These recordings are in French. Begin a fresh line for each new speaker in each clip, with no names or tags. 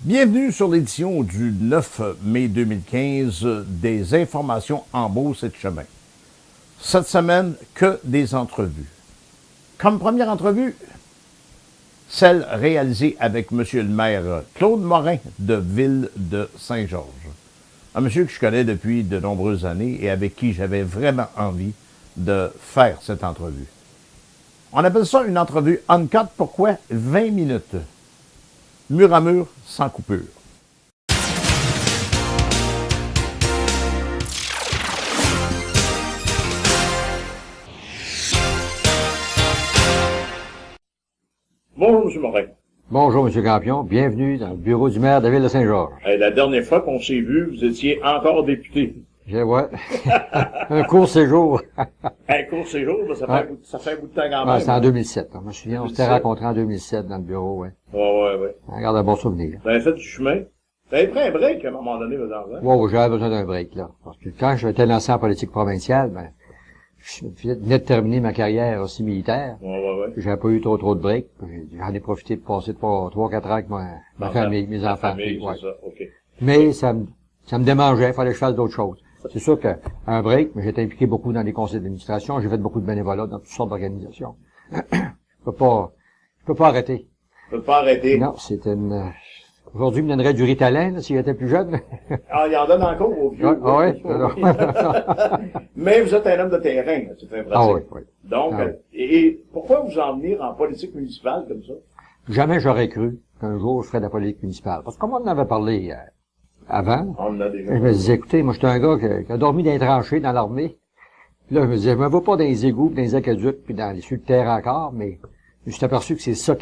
Bienvenue sur l'édition du 9 mai 2015 des informations en Beauce et de chemin. Cette semaine, que des entrevues. Comme première entrevue, celle réalisée avec M. le maire Claude Morin de Ville de Saint-Georges. Un monsieur que je connais depuis de nombreuses années et avec qui j'avais vraiment envie de faire cette entrevue. On appelle ça une entrevue uncut. Pourquoi? 20 minutes. Mur à mur, sans coupure. Bonjour, M. Morin.
Bonjour, M. Campion. Bienvenue dans le bureau du maire de Ville de Saint-Georges.
La dernière fois qu'on s'est vu, vous étiez encore député.
Ouais. Un court séjour.
Un court séjour, ça fait un bout de temps quand même.
C'était en 2007. Je me souviens, on s'était rencontrés en 2007 dans le bureau, ouais.
Ouais.
On garde un bon souvenir.
Vous avez fait du chemin. Vous avez pris un break à un moment donné, vous en
Ouais, j'avais besoin d'un break, là. Parce que quand j'étais lancé en politique provinciale, je venais de terminer ma carrière aussi militaire.
Ouais.
J'avais pas eu trop de break. J'en ai profité de passer 3-4 ans avec ma famille, mes enfants.
Famille,
ouais.
c'est ça, OK.
Mais ça me démangeait, il fallait que je fasse d'autres choses. C'est sûr qu'un break, mais j'étais impliqué beaucoup dans les conseils d'administration, j'ai fait beaucoup de bénévolat dans toutes sortes d'organisations. Je peux pas arrêter.
Vous ne pas arrêter.
Non, c'était aujourd'hui, il me donnerait du Ritalin, là, s'il était plus jeune.
Il en donne encore au vieux.
Ouais.
Mais vous êtes un homme de terrain, c'est un pratique.
Oui.
Donc, et pourquoi vous en venir en politique municipale comme ça?
Jamais j'aurais cru qu'un jour je ferais de la politique municipale. Parce que comme on en avait parlé avant,
On en a déjà.
je me disais, écoutez, moi, j'étais un gars qui a dormi dans les tranchées dans l'armée. Là, je me disais, je me vois pas dans les égouts, dans les aqueducs, puis dans les sur le terre encore, mais je me suis aperçu que c'est ça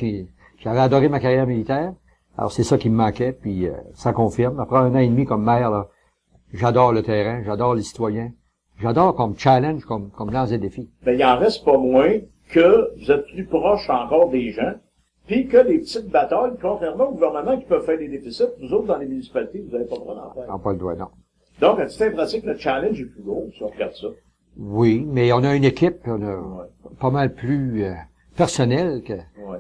j'avais adoré ma carrière militaire. Alors, c'est ça qui me manquait, puis ça confirme. Après 1 an et demi comme maire, là, j'adore le terrain, j'adore les citoyens. J'adore comme challenge, comme lance des défis.
Il en reste pas moins que vous êtes plus proche encore des gens, puis que les petites batailles, contrairement au gouvernement qui peuvent faire des déficits, vous autres, dans les municipalités, vous n'avez pas le droit d'en faire.
Non, pas le droit, non.
Donc, à titre pratique, le challenge est plus gros, si on regarde ça.
Oui, mais on a une équipe, pas mal plus personnelle,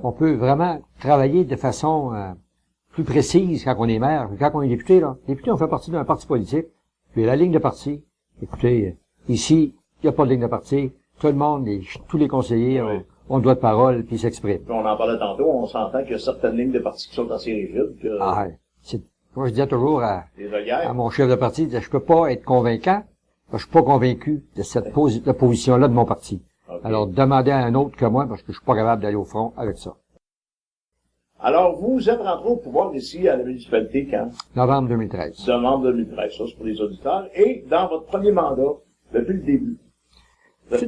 on peut vraiment travailler de façon plus précise quand on est maire. Quand on est député, on fait partie d'un parti politique, puis la ligne de parti, écoutez, ici, il n'y a pas de ligne de parti, tout le monde, tous les conseillers ont le droit de parole, puis s'expriment.
Puis on en parlait tantôt, on s'entend qu'il y a certaines lignes de parti qui sont assez rigides.
Moi, je disais toujours à mon chef de parti, je peux pas être convaincant, parce que je suis pas convaincu de cette position-là de mon parti.
Okay.
Alors, demandez à un autre que moi, parce que je suis pas capable d'aller au front avec ça.
Alors, vous êtes rentré au pouvoir ici à la municipalité quand?
Novembre 2013.
Novembre 2013, ça c'est pour les auditeurs. Et dans votre premier mandat, depuis le début, vous avez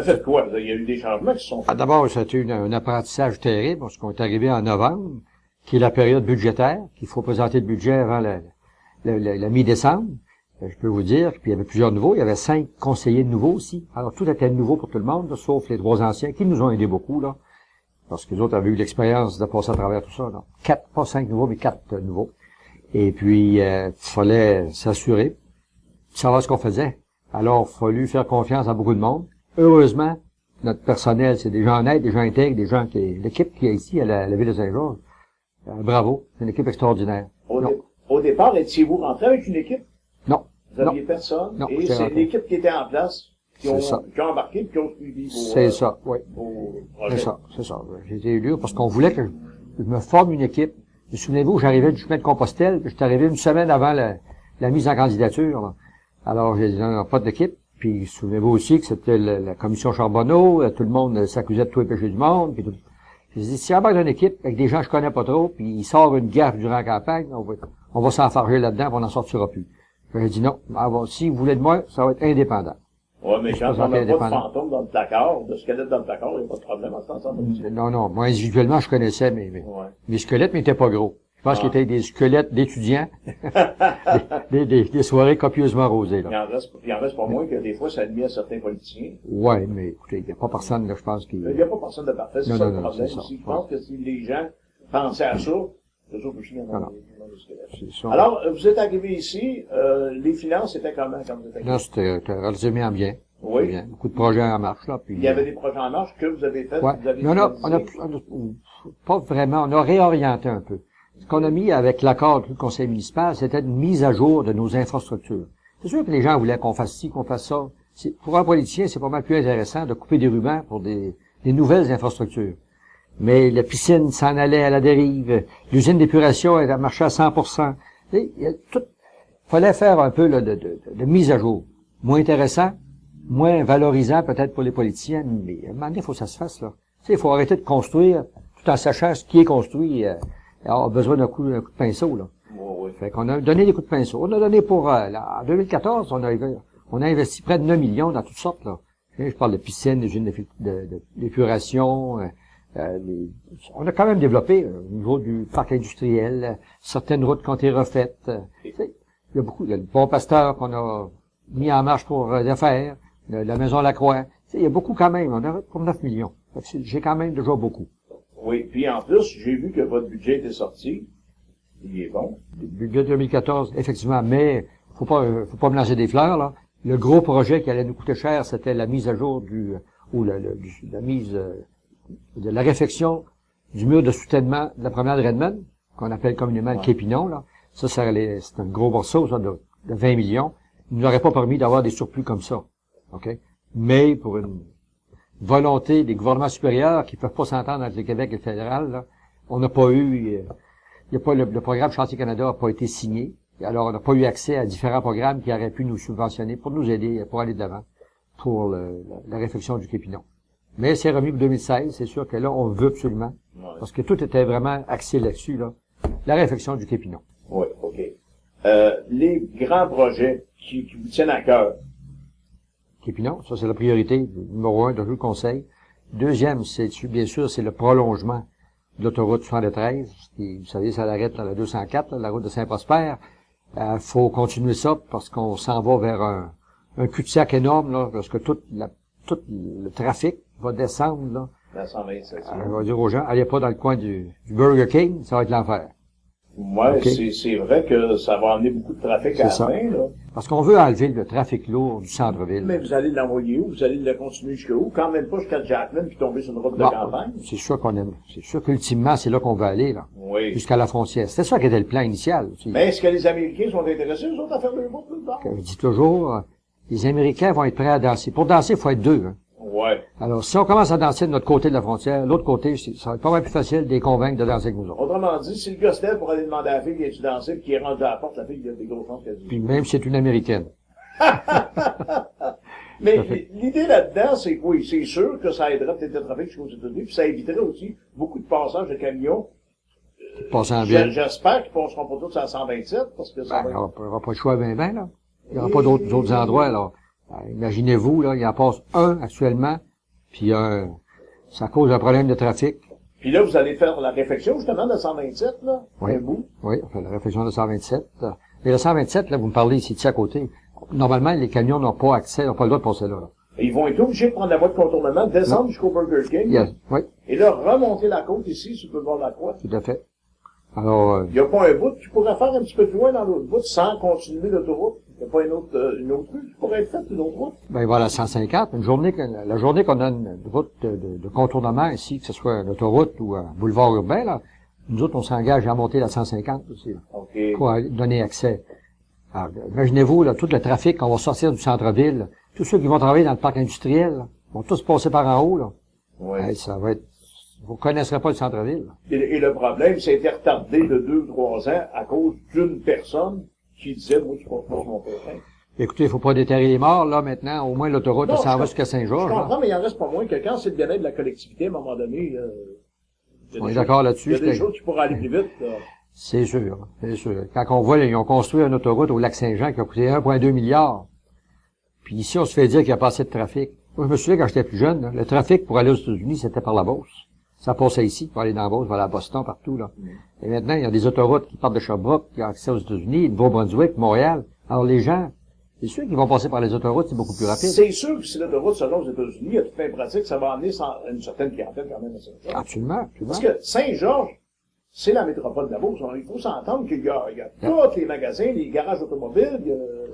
fait quoi? Il y a eu des changements qui se sont faits.
D'abord, c'était un apprentissage terrible, parce qu'on est arrivé en novembre, qui est la période budgétaire, qu'il faut présenter le budget avant la mi-décembre. Je peux vous dire, puis il y avait plusieurs nouveaux, il y avait 5 conseillers nouveaux aussi. Alors, tout était nouveau pour tout le monde, là, sauf les 3 anciens, qui nous ont aidés beaucoup, là. Parce que les autres avaient eu l'expérience de passer à travers tout ça, là. 4, pas 5 nouveaux, mais 4 nouveaux. Et puis, il fallait s'assurer, savoir ce qu'on faisait. Alors, il a fallu faire confiance à beaucoup de monde. Heureusement, notre personnel, c'est des gens honnêtes, des gens intègres, des gens l'équipe qui est ici à la Ville de Saint-Georges. Bravo, c'est une équipe extraordinaire.
Au départ, étiez-vous rentré avec une équipe?
Non.
Vous n'aviez personne?
Non,
et c'est l'équipe qui était en place qui ont embarqué et qui ont suivi vos
C'est ça, oui. C'est ça. J'ai été élu parce qu'on voulait que je me forme une équipe. Vous souvenez-vous, j'arrivais du chemin de Compostelle, j'étais arrivé une semaine avant la mise en candidature, là. Alors, j'ai dit, non, pas d'équipe. Puis, souvenez-vous aussi que c'était la commission Charbonneau, tout le monde s'accusait de tous les péchés du monde, puis tout. J'ai dit, si j'embarque dans une équipe avec des gens que je connais pas trop, puis il sort une gaffe durant la campagne, on va s'enfarger là-dedans, puis on n'en sortira plus. J'ai dit non, si vous voulez de moi, ça va être indépendant.
Ouais, mais quand on n'a pas de fantôme dans le placard, de squelette dans le placard, il n'y a pas de problème à ce temps-là.
Non, moi, individuellement, je connaissais mes squelettes, mais ils étaient pas gros. Je pense qu'ils étaient des squelettes d'étudiants, des soirées copieusement rosées, là.
Il en reste pas moins que des fois, ça admet à certains politiciens.
Ouais, mais écoutez, il n'y a pas personne, là, je pense qu'il...
Il n'y a pas personne de parfait, c'est ça le problème aussi. Je pense que si les gens pensaient à ça, les autres aussi, Alors, vous êtes arrivé ici, les finances étaient comment quand vous êtes arrivé?
Là, c'était relativement bien.
Oui.
Bien. Beaucoup de projets en marche, là. Puis,
il y avait des projets en marche que vous avez faits.
Ouais.
Vous avez
on a pas vraiment, on a réorienté un peu. qu'on a mis avec l'accord du conseil municipal, c'était une mise à jour de nos infrastructures. C'est sûr que les gens voulaient qu'on fasse ci, qu'on fasse ça. Pour un politicien, c'est pas mal plus intéressant de couper des rubans pour des nouvelles infrastructures. Mais la piscine s'en allait à la dérive. L'usine d'épuration, elle marchait à 100%. Fallait faire un peu là, de mise à jour. Moins intéressant, moins valorisant peut-être pour les politiciens, mais à un moment donné, il faut que ça se fasse, là. Il faut arrêter de construire tout en sachant ce qui est construit. On a besoin d'un coup de pinceau, là.
Oui.
Fait qu'on a donné des coups de pinceau. On a donné pour, en 2014, on a investi près de 9 millions dans toutes sortes, là. Je parle de piscines, d'usines d'épuration, on a quand même développé, au niveau du parc industriel, certaines routes qui ont été refaites. Il y a beaucoup, il y a le Bon Pasteur qu'on a mis en marche pour faire, la Maison Lacroix. Il y a beaucoup quand même, on a pour 9 millions. J'ai quand même déjà beaucoup.
Oui, puis en plus, j'ai vu que votre budget était sorti. Il est bon.
Le budget 2014, effectivement, mais faut pas me lancer des fleurs, là. Le gros projet qui allait nous coûter cher, c'était la mise à jour la mise de la réfection du mur de soutènement de la promenade Redmond, qu'on appelle communément le Képinon, là. Ça c'est un gros morceau, ça, de 20 millions. Il nous aurait pas permis d'avoir des surplus comme ça. OK? Mais pour une volonté des gouvernements supérieurs qui peuvent pas s'entendre entre le Québec et le fédéral, là, on n'a pas eu, le programme Chantier Canada n'a pas été signé. Alors, on n'a pas eu accès à différents programmes qui auraient pu nous subventionner pour nous aider, pour aller de l'avant, pour la réfection du Képinon. Mais c'est remis pour 2016, c'est sûr que là, on veut absolument, parce que tout était vraiment axé là-dessus, là, la réfection du Képinon.
Oui, OK. Les grands projets qui vous tiennent à cœur.
Képinon, ça c'est la priorité numéro 1 de tout le conseil. Deuxième, bien sûr, c'est le prolongement de l'autoroute 73, qui, vous savez, ça l'arrête à la 204, là, la route de Saint-Prosper. Faut continuer ça parce qu'on s'en va vers un cul-de-sac énorme, là, parce que tout le trafic va descendre, là.
La 127.
On va dire aux gens, allez pas dans le coin du Burger King, ça va être l'enfer.
Ouais,
Okay.
C'est vrai que ça va amener beaucoup de trafic à la fin, là.
Parce qu'on veut enlever le trafic lourd du centre-ville.
Mais vous allez l'envoyer où? Vous allez le continuer jusqu'à où? Quand même pas jusqu'à Jackman puis tomber sur une route de
Bon,
campagne?
c'est sûr qu'on aime. C'est sûr qu'ultimement, c'est là qu'on veut aller, là.
Oui.
Jusqu'à la frontière. C'était ça qui était le plan initial aussi.
Mais est-ce que les Américains sont intéressés, eux autres, à faire le route plus tard?
Je dis toujours, les Américains vont être prêts à danser. Pour danser, il faut être deux, hein.
Ouais.
Alors, si on commence à danser de notre côté de la frontière, l'autre côté, ça va être pas mal plus facile de les convaincre de danser avec nous autres.
Autrement dit, si le gars se lève pour aller demander à la fille qui est-tu dansé puis qui est rendu à la porte, la fille, il y a des grosses chances qu'elle dise.
Puis même si c'est une Américaine.
Mais l'idée là-dedans, c'est que oui, c'est sûr que ça aiderait peut-être le trafic jusqu'aux États-Unis, puis ça éviterait aussi beaucoup de passages de camions.
Passant bien.
J'espère qu'ils passeront pas tous à 127, parce que ça
Ben,
va
il n'y aura pas de choix là. Il n'y aura pas d'autres endroits, là. Imaginez-vous, là, il en passe un actuellement, puis ça cause un problème de trafic.
Puis là, vous allez faire la réflexion, justement, de 127, là.
Oui.
Un bout.
Oui, on fait la réflexion de 127. Et le 127, là, vous me parlez ici à côté. Normalement, les camions n'ont pas accès, n'ont pas le droit de passer là.
Et ils vont être obligés de prendre la voie de contournement, descendre jusqu'au Burger King.
Yes. Oui,
Et là, remonter la côte ici, sur le boulevard de la Croix.
tout à fait. Alors,
Il n'y a pas un bout, tu pourrais faire un petit peu plus loin dans l'autre bout, sans continuer l'autoroute. Il n'y a pas une autre rue qui pourrait être faite, une autre route.
ben voilà, 150. La journée qu'on a une route de contournement ici, que ce soit une autoroute ou un boulevard urbain, là, nous autres, on s'engage à monter la 150 aussi, là,
OK.
pour donner accès. Alors, imaginez-vous, là, tout le trafic qu'on va sortir du centre-ville, tous ceux qui vont travailler dans le parc industriel, là, vont tous passer par en haut, là.
Ouais.
Hey, ça va être, vous connaisserez pas le centre-ville, là.
Et le problème, ça a été retardé de 2 ou 3 ans à cause d'une personne qui disait, moi, tu comprends pas sur mon terrain.
Écoutez, il faut pas déterrer les morts, là, maintenant. Au moins, l'autoroute,
Non,
elle s'en
je
va jusqu'à Saint-Georges,
Je
là.
comprends, mais il en reste pas moins que quand c'est le bien-être de la collectivité, à un moment donné, il y a
On
des
est d'accord là-dessus.
Il y a des choses qui pourraient aller plus vite, là.
C'est sûr, c'est sûr. Quand on voit, là, ils ont construit une autoroute au lac Saint-Jean qui a coûté 1,2 milliard. Puis ici, on se fait dire qu'il n'y a pas assez de trafic. Moi, je me souviens quand j'étais plus jeune, là, le trafic pour aller aux États-Unis, c'était par la Beauce. Ça passait ici, pour aller dans la Beauce, pour aller à Boston, partout, là. Et maintenant, il y a des autoroutes qui partent de Sherbrooke, qui ont accès aux États-Unis, de Nouveau-Brunswick, Montréal. Alors, les gens, c'est sûr qu'ils vont passer par les autoroutes, c'est beaucoup plus rapide.
C'est sûr que si l'autoroute se rend aux États-Unis, il y a toute fin pratique, ça va amener une certaine clientèle quand même à Saint-Georges.
Absolument, absolument.
Parce que Saint-Georges, c'est la métropole de la Beauce. Il faut s'entendre qu'il y a tous les magasins, les garages automobiles,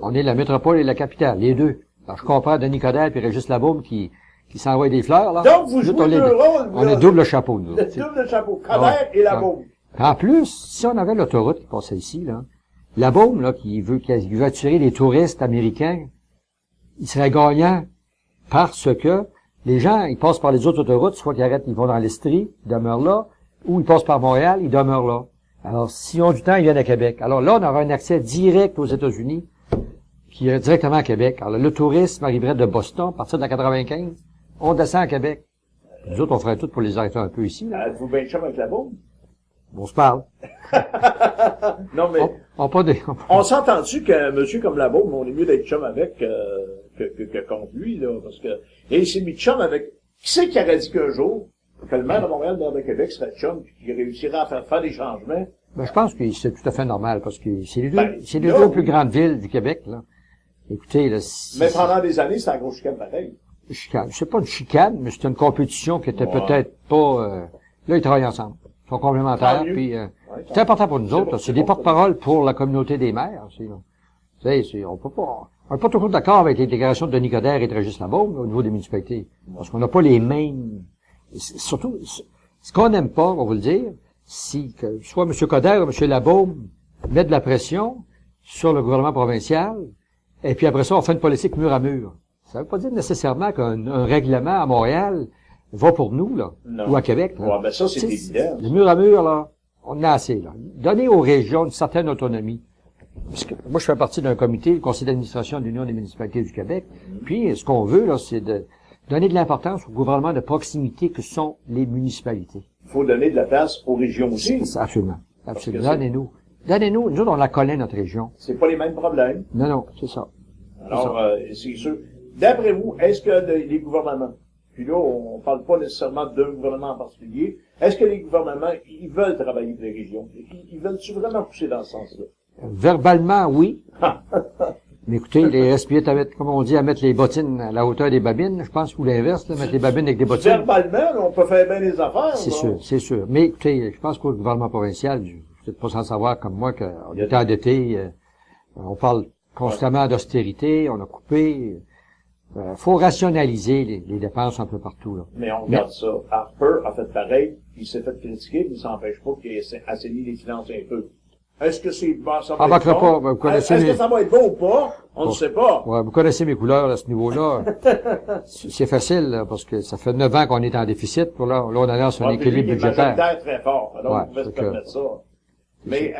On est la métropole et la capitale, les deux. Alors, je comprends Denis Coderre puis Régis Labaume qui s'envoient des fleurs, là.
Donc, vous
Nous,
jouez deux rôles,
on
là.
est double chapeau, nous.
Le double chapeau, Coderre et la Beaume.
En plus, si on avait l'autoroute qui passait ici, là, la Beaume, là, qui veut attirer les touristes américains, il serait gagnant parce que les gens, ils passent par les autres autoroutes, soit qu'ils arrêtent, ils vont dans l'Estrie, ils demeurent là, ou ils passent par Montréal, ils demeurent là. Alors, s'ils ont du temps, ils viennent à Québec. Alors là, on aura un accès direct aux États-Unis, qui irait directement à Québec. Alors, le tourisme arriverait de Boston, à partir de la 95, on descend à Québec. Nous autres, on ferait tout pour les arrêter un peu ici, là.
Êtes-vous bien chum avec la Beaume?
On se parle.
Non, mais on s'entend-tu qu'un monsieur comme la Beaume, on est mieux d'être chum avec que contre lui, là, parce que et il s'est mis de chum avec. Qui c'est qui aurait dit qu'un jour que le maire de Montréal, le maire de Québec serait chum, puis qu'il réussirait à faire des changements?
Ben, je pense que c'est tout à fait normal, parce que c'est les
Ben,
deux plus grandes villes du Québec, là. Écoutez, là,
mais pendant des années, c'était un gros chicane pareil.
Chicane. C'est pas une chicane, mais c'est une compétition qui était peut-être pas, là, ils travaillent ensemble. Ils sont complémentaires, puis, c'est important pour nous autres, là. C'est des porte-parole pour la communauté des maires, aussi, là. Tu sais, on n'est pas toujours d'accord avec les déclarations de Denis Coderre et de Régis Labaume, au niveau des municipalités. Parce qu'on n'a pas les mêmes, surtout, ce qu'on n'aime pas, on va vous le dire, si que soit M. Coderre ou M. Labaume mettent de la pression sur le gouvernement provincial, et puis après ça, on fait une politique mur à mur. Ça veut pas dire nécessairement qu'un règlement à Montréal va pour nous, là, ou à Québec, là.
Ouais, ben ça, c'est évident.
Le mur à mur, là, on en a assez, là. Donner aux régions une certaine autonomie. Parce que moi, je fais partie d'un comité, le conseil d'administration de l'Union des municipalités du Québec. Puis, ce qu'on veut, là, c'est de donner de l'importance au gouvernement de proximité que sont les municipalités.
Il faut donner de la place aux régions aussi.
Absolument. Absolument. Donnez-nous. Nous autres, on la connaît, notre région.
C'est pas les mêmes problèmes.
Non, c'est ça.
Alors, c'est sûr. D'après vous, est-ce que les gouvernements, puis là, on parle pas nécessairement d'un gouvernement en particulier, est-ce que les gouvernements, ils veulent travailler pour les régions? Ils veulent-tu vraiment pousser dans ce sens-là?
Verbalement, oui. Mais écoutez, les respirer à mettre, comme on dit, à mettre les bottines à la hauteur des babines, je pense, ou l'inverse, là, mettre les babines avec des bottines.
Verbalement, là, on peut faire bien les affaires.
C'est sûr. Mais écoutez, je pense qu'au gouvernement provincial, vous n'êtes pas sans savoir comme moi qu'on était endetté, on parle constamment d'austérité, on a coupé. Faut rationaliser les dépenses un peu partout, là.
Mais on regarde ça. Harper a fait pareil, il s'est fait critiquer, mais ça n'empêche pas qu'il ait assaini les finances un peu. Est-ce que c'est bon, ça va être bon?
Pas, vous connaissez
Est-ce que ça va être bon ou pas? On ne sait pas.
Ouais, vous connaissez mes couleurs à ce niveau-là. C'est facile, là, parce que ça fait 9 ans qu'on est en déficit, pour là on annonce un équilibre budgétaire.
Très fort. Alors, on pouvait se permettre ça. Mais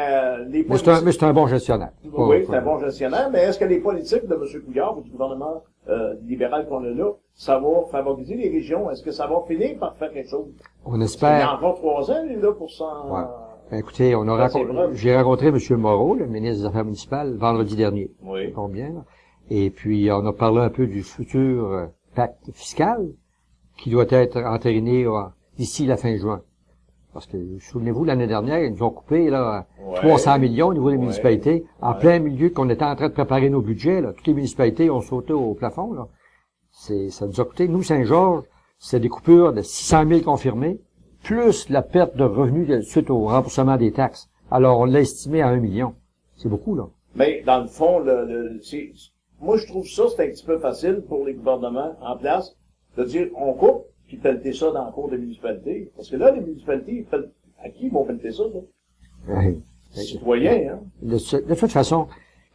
c'est un bon gestionnaire.
Oui, c'est un bon gestionnaire, mais est-ce que les politiques de M. Couillard ou du gouvernement libéral qu'on a là, ça va favoriser les régions? Est-ce que ça va finir par faire quelque chose?
On espère.
Il y a encore 3 ans, là, pour s'en...
Ouais. Écoutez, j'ai rencontré M. Moreau, le ministre des Affaires municipales, vendredi dernier.
Oui.
Combien, là? Et puis, on a parlé un peu du futur pacte fiscal qui doit être entériné d'ici la fin juin. Parce que, souvenez-vous, l'année dernière, ils nous ont coupé, là, 300 millions au niveau des municipalités, en plein milieu qu'on était en train de préparer nos budgets, là. Toutes les municipalités ont sauté au plafond, là. Ça nous a coûté, nous, Saint-Georges, c'est des coupures de 600 000 confirmées, plus la perte de revenus suite au remboursement des taxes. Alors, on l'a estimé à 1 million. C'est beaucoup, là.
Mais, dans le fond, moi, je trouve ça, c'est un petit peu facile pour les gouvernements en place de dire, on coupe, puis pelleter ça dans le cours des municipalités. Parce que là, les municipalités, à qui ils vont pelleter ça, là? Les citoyens, hein?
De toute façon,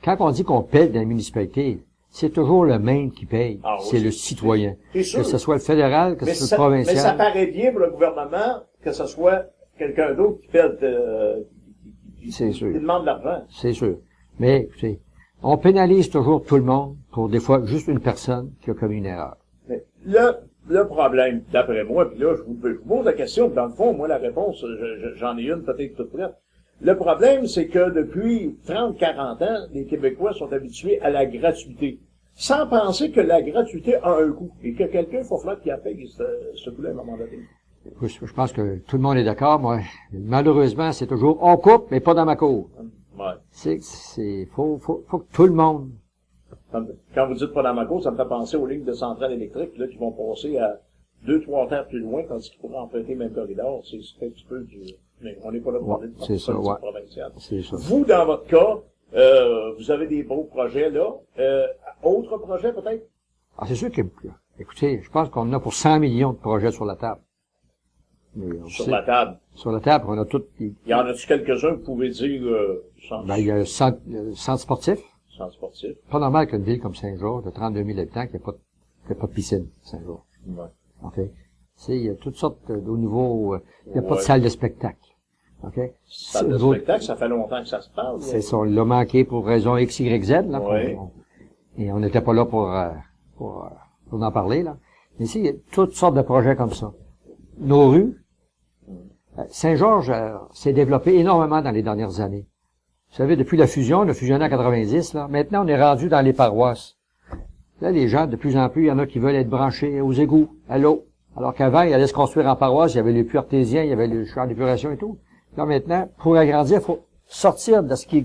quand on dit qu'on pèle dans les municipalités, c'est toujours le même qui paye. C'est le citoyen. Que ce soit le fédéral, que ce soit le provincial.
Mais ça paraît bien pour le gouvernement que ce soit quelqu'un d'autre qui pèle, qui demande de l'argent.
C'est sûr. Mais, écoutez, on pénalise toujours tout le monde pour des fois juste une personne qui a commis une erreur.
Mais le problème, d'après moi, puis là, je vous pose la question, dans le fond, moi, la réponse, j'en ai une peut-être toute prête. Le problème, c'est que depuis 30-40 ans, les Québécois sont habitués à la gratuité, sans penser que la gratuité a un coût, et que quelqu'un faut falloir qu'il paye ce coût-là à un moment donné.
Je pense que tout le monde est d'accord, moi. Malheureusement, c'est toujours, on coupe, mais pas dans ma cour.
Ouais.
Faut que tout le monde.
Quand vous dites pas dans ma cour, ça me fait penser aux lignes de centrales électriques, là, qui vont passer à 2-3 terres plus loin, tandis qu'ils pourraient emprunter le même corridor. C'est un petit peu mais on n'est pas là pour parler de politique provinciale.
C'est ça.
Vous, dans votre cas, vous avez des beaux projets, là. Autres projets, peut-être?
Ah, c'est sûr que, écoutez, je pense qu'on a pour 100 millions de projets sur la table. Mais on
Sur
sait-
la table.
sur la table, on a tout.
Il y en a-tu quelques-uns que vous pouvez dire
Il y a un centre sportif.
sans sportif?
Pas normal qu'une ville comme Saint-Georges, de 32 000 habitants, qu'il n'y ait pas de piscine, Saint-Georges.
Ouais.
OK? Tu sais, il y a toutes sortes au niveau, il n'y a pas de
Ouais.
salle de spectacle. OK?
Salle de
Nous autres,
spectacle, ça fait longtemps que ça se parle. là.
c'est ça, on l'a manqué pour raison X, Y, Z, là.
Ouais.
Et on n'était pas là pour en parler, là. Mais ici, il y a toutes sortes de projets comme ça. Nos rues, Saint-Georges s'est développé énormément dans les dernières années. Vous savez, depuis la fusion, on a fusionné en 90, là. Maintenant, on est rendu dans les paroisses. Là, les gens, de plus en plus, il y en a qui veulent être branchés aux égouts, à l'eau. Alors qu'avant, ils allaient se construire en paroisse, il y avait les puits artésiens, il y avait le champ d'épuration et tout. Là, maintenant, pour agrandir, il faut sortir de ce qui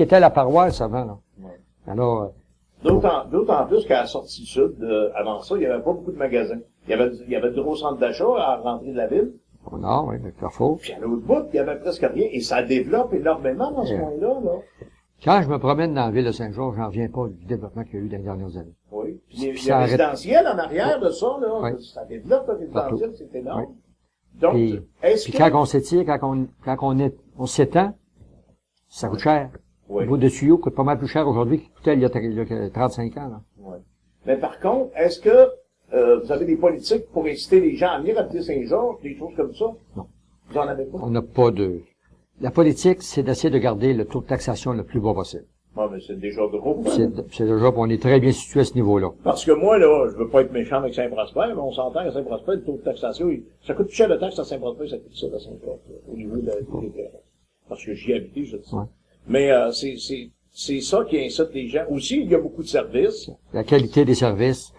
était la paroisse avant, là.
Ouais.
Alors,
D'autant plus qu'à la sortie sud, avant ça, il n'y avait pas beaucoup de magasins. Il y avait de gros centres d'achat à l'entrée de la ville.
au nord, oui, le Carrefour.
Puis à l'autre bout, il y avait presque rien. Et ça développe énormément dans ce
Ouais.
coin-là, là.
Quand je me promène dans la ville de Saint-Georges, j'en reviens pas du développement qu'il y a eu dans les dernières années.
Oui. Puis il y
Ça
a
arrête-
résidentiel en arrière de ça, là.
Oui.
Ça développe le résidentiel, c'est énorme. Donc,
Puis-
est-ce
Puis
que...
quand on s'étire, on s'étend, ça coûte cher.
Oui.
Le bout de tuyau coûte pas mal plus cher aujourd'hui qu'il coûtait il y a 35 ans, là.
Ouais. Mais par contre, est-ce que vous avez des politiques pour inciter les gens à venir habiter Saint-Georges, des choses comme ça?
Non.
Vous en avez pas?
On n'a pas de... La politique, c'est d'essayer de garder le taux de taxation le plus bas possible.
Ah, mais c'est déjà gros.
C'est déjà, on est très bien situé à ce niveau-là.
Parce que moi, là, je veux pas être méchant avec Saint-Prosper, mais on s'entend qu'à Saint-Prosper, le taux de taxation, ça coûte plus cher de taxe à Saint-Prosper, ça coûte ça à Saint-Georges, au niveau des terrains. Parce que j'y ai habité, je dis.
Ouais.
Mais c'est ça qui incite les gens. Aussi, il y a beaucoup de services.
La qualité des services,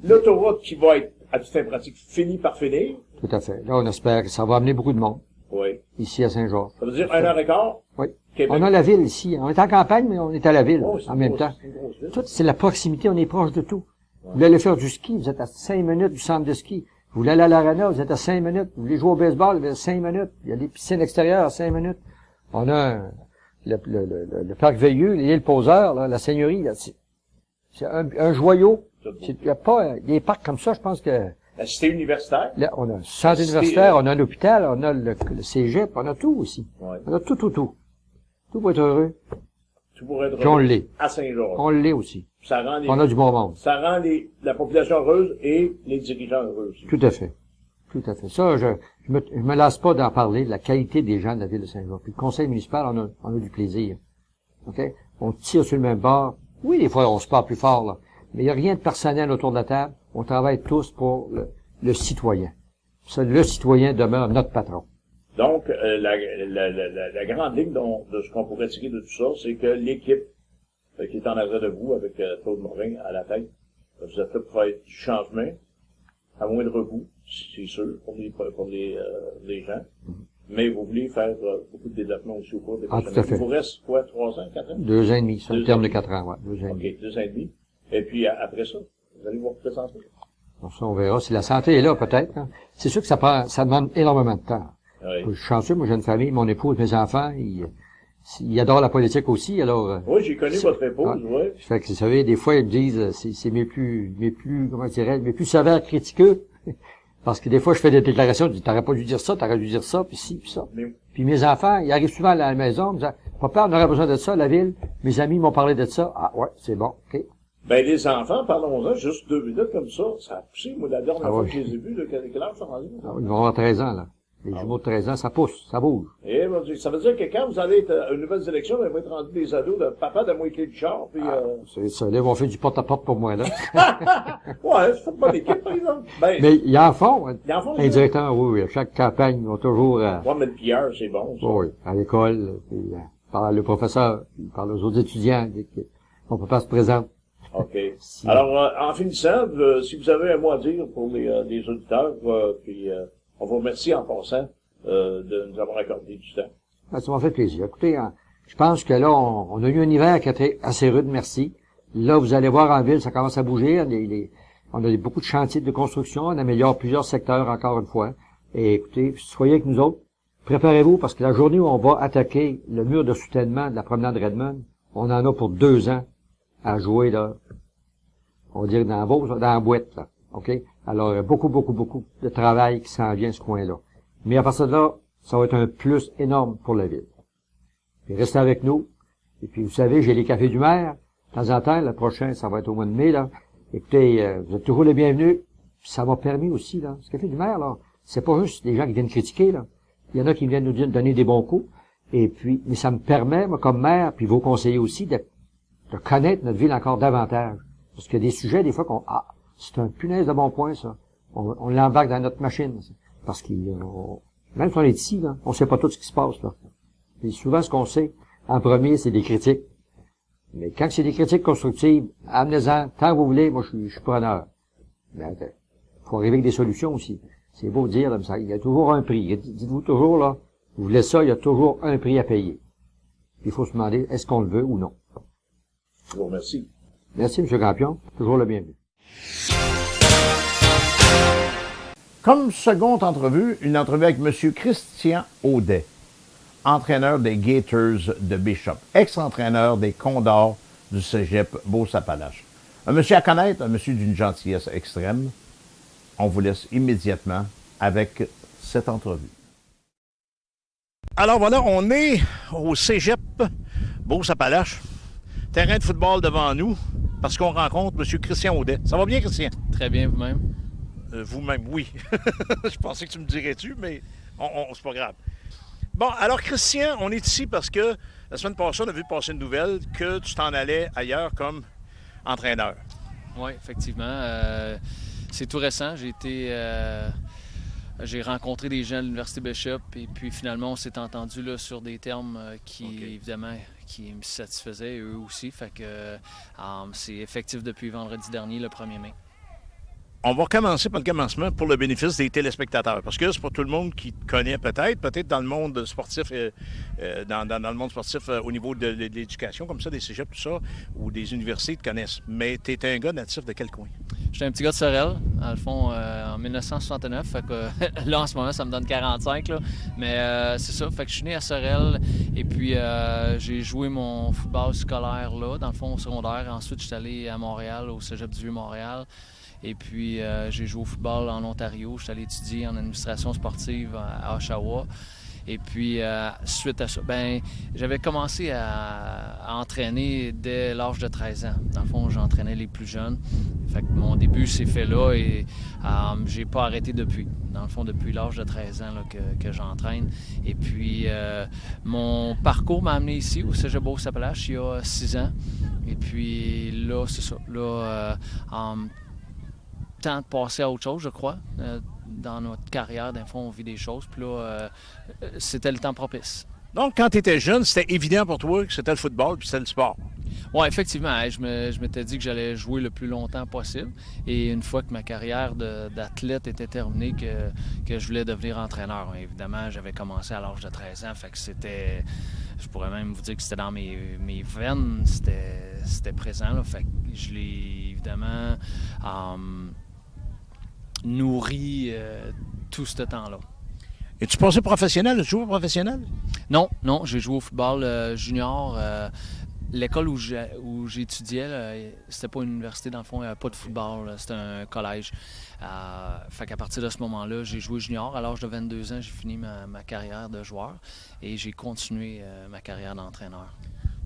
L'autoroute qui va être, à toute fin pratique, finie par finir.
tout à fait. Là, on espère que ça va amener beaucoup de monde,
Oui.
ici à Saint-Georges.
Ça veut dire 1h15.
Oui.
Québec.
On a la ville ici. On est en campagne, mais on est à la ville
Oh, c'est
en
une
même
grosse-
temps.
c'est une grosse ville.
Tout, c'est la proximité, on est proche de tout. Vous voulez aller faire du ski, vous êtes à 5 minutes du centre de ski. Vous voulez aller à l'arena, vous êtes à 5 minutes. Vous voulez jouer au baseball, vous êtes à 5 minutes. Il y a des piscines extérieures à 5 minutes. On a le parc Veilleux, l'île Poseur, là, la Seigneurie, là, c'est un joyau. Il n'y a pas des parcs comme ça, je pense que
La cité universitaire.
là, on a un centre
La cité,
universitaire, on a un hôpital, on a le cégep, on a tout aussi.
Ouais.
On a tout. Tout pour être heureux.
Tu pourrais être
Puis on l'est.
à Saint-Georges.
On l'est aussi.
Ça rend les,
On a du bon monde.
ça rend la population heureuse et les dirigeants heureux aussi.
Tout à fait. Tout à fait. Ça, je me lasse pas d'en parler, de la qualité des gens de la ville de Saint-Georges. Puis le conseil municipal, on a du plaisir. OK? On tire sur le même bord. Oui, des fois, on se parle plus fort, là. Mais il n'y a rien de personnel autour de la table. On travaille tous pour le citoyen. Ça, le citoyen demeure notre patron.
Donc, la grande ligne de ce qu'on pourrait tirer de tout ça, c'est que l'équipe qui est en arrière de vous, avec Claude Morin à la tête, vous êtes là pour faire du changement, à moindre coût, c'est sûr, pour les gens. Mais vous voulez faire beaucoup de développement aussi au cours des
Ah,
prochaines
tout à
années.
fait.
Il vous reste quoi, 3 ans, 4 ans?
2 ans et demi. C'est un
2
terme
ans
de
et
4 ans, ouais. 2 ans et demi.
OK, 2 ans et demi. Et puis, après ça, vous allez vous représenter.
Bon, ça, on verra. Si la santé est là, peut-être, hein. C'est sûr que ça demande énormément de temps.
Oui.
Je suis chanceux, moi j'ai une famille, mon épouse, mes enfants, ils adorent la politique aussi, alors
Oui, j'ai connu votre épouse, oui.
fait que vous savez, des fois ils me disent c'est mes plus comment dirais-je, mes plus sévères critiqueux. Parce que des fois je fais des déclarations, je dis t'aurais pas dû dire ça, t'aurais dû dire ça, puis ci, puis ça.
Mais,
Puis mes enfants, ils arrivent souvent à la maison, ils me disent papa, on aurait besoin de ça, la ville, mes amis m'ont parlé de ça. Ah ouais, c'est bon, ok.
ben, les enfants, parlons-en, juste 2 minutes comme ça, ça a poussé. Moi, la dernière
Ah
fois
ouais.
que je les ai vus, de quel âge ça rendus?
Ah, ils vont avoir 13 ans, là. Les jumeaux de 13 ans, ça pousse, ça bouge.
Et mon Dieu, ça veut dire que quand vous allez être à une nouvelle élection, vous allez être rendu des ados de papa de moi clé du char, puis
C'est ça, là, ils vont faire du porte-à-porte pour moi, là.
ouais, c'est pas l'équipe, par exemple. Ben,
Mais ils en font,
ils en font,
indirectement, oui, à chaque campagne, ils vont toujours,
ouais, mais le PR, c'est bon, ça.
oui, à l'école, puis, par le professeur, puis par les autres étudiants, on peut pas se présenter.
OK. Alors, en finissant, si vous avez un mot à dire pour les auditeurs, puis on vous remercie en passant de nous avoir accordé du temps.
Ah, ça m'a fait plaisir. Écoutez, je pense que là, on a eu un hiver qui était assez rude, merci. Là, vous allez voir en ville, ça commence à bouger. On a beaucoup de chantiers de construction, on améliore plusieurs secteurs encore une fois. Et écoutez, soyez avec nous autres. Préparez-vous parce que la journée où on va attaquer le mur de soutènement de la promenade Redmond, on en a pour 2 ans à jouer, là. On va dire dans la boîte, là. OK? Alors, il y a beaucoup, beaucoup, beaucoup de travail qui s'en vient à ce coin-là. Mais à partir de là, ça va être un plus énorme pour la ville. Puis restez avec nous. Et puis, vous savez, j'ai les cafés du maire. De temps en temps, le prochain, ça va être au mois de mai, là. Écoutez, vous êtes toujours les bienvenus. Puis ça m'a permis aussi, là. Ce café du maire, là, c'est pas juste des gens qui viennent critiquer, là. Il y en a qui viennent nous donner des bons coups. Et puis, mais ça me permet, moi, comme maire, puis vos conseillers aussi, de connaître notre ville encore davantage. Parce qu'il y a des sujets, des fois, c'est un punaise de bon point, ça. On l'embarque dans notre machine. Ça. Parce même si on est ici, là, on sait pas tout ce qui se passe, là. Puis souvent, ce qu'on sait, en premier, c'est des critiques. Mais quand c'est des critiques constructives, amenez-en, tant que vous voulez, moi, je suis preneur. Mais faut arriver avec des solutions aussi. C'est beau de dire, là, mais il y a toujours un prix. Dites-vous toujours, là, vous voulez ça, il y a toujours un prix à payer. Puis il faut se demander, est-ce qu'on le veut ou non?
Je vous remercie.
Merci, M. Campion. Toujours le bienvenu.
Comme seconde entrevue, une entrevue avec M. Christian Audet, entraîneur des Gators de Bishop, ex-entraîneur des Condors du cégep Beauce-Appalaches. Un monsieur à connaître, un monsieur d'une gentillesse extrême. On vous laisse immédiatement avec cette entrevue. Alors voilà, on est au cégep Beauce-Appalaches. Terrain de football devant nous, parce qu'on rencontre M. Christian Audet. Ça va bien, Christian?
Très bien, vous-même.
Vous-même, oui. Je pensais que tu me dirais-tu, mais c'est pas grave. Bon, alors Christian, on est ici parce que la semaine passée, on a vu passer une nouvelle que tu t'en allais ailleurs comme entraîneur.
Oui, effectivement. C'est tout récent. J'ai rencontré des gens à l'Université Bishop et puis finalement, on s'est entendu là, sur des termes évidemment, qui me satisfaisaient eux aussi. Fait que c'est effectif depuis vendredi dernier, le 1er mai.
On va commencer par le commencement pour le bénéfice des téléspectateurs, parce que c'est pas tout le monde qui te connaît peut-être dans le monde sportif, dans le monde sportif au niveau de l'éducation, comme ça, des cégeps, tout ça, ou des universités te connaissent. Mais tu es un gars natif de quel coin?
J'étais un petit gars de Sorel, dans le fond, en 1969. Fait que là, en ce moment, ça me donne 45. Là. Mais c'est ça, fait que je suis né à Sorel. Et puis, j'ai joué mon football scolaire là, dans le fond, au secondaire. Ensuite, je suis allé à Montréal, au cégep du Vieux-Montréal. Et puis, j'ai joué au football en Ontario. Je suis allé étudier en administration sportive à Oshawa. Et puis, suite à ça, j'avais commencé à entraîner dès l'âge de 13 ans. Dans le fond, j'entraînais les plus jeunes. Fait que mon début s'est fait là et j'ai pas arrêté depuis. Dans le fond, depuis l'âge de 13 ans là, que j'entraîne. Et puis, mon parcours m'a amené ici, au cégep Beauce-Appalaches, il y a 6 ans. Et puis, là, c'est ça. Là, temps de passer à autre chose, je crois. Dans notre carrière, d'un fond, on vit des choses. Puis là, c'était le temps propice.
Donc, quand tu étais jeune, c'était évident pour toi que c'était le football puis c'était le sport?
Oui, effectivement. Je m'étais dit que j'allais jouer le plus longtemps possible. Et une fois que ma carrière d'athlète était terminée, que je voulais devenir entraîneur. Évidemment, j'avais commencé à l'âge de 13 ans. Fait que c'était... Je pourrais même vous dire que c'était dans mes veines. C'était présent. Là. Fait que je l'ai, évidemment... nourri tout ce temps-là.
Es-tu passé professionnel? Joueur professionnel?
Non, j'ai joué au football junior. L'école où j'étudiais, c'était pas une université, dans le fond, il n'y avait pas de football, c'était un collège. Fait qu'à partir de ce moment-là, j'ai joué junior. À l'âge de 22 ans, j'ai fini ma carrière de joueur et j'ai continué ma carrière d'entraîneur.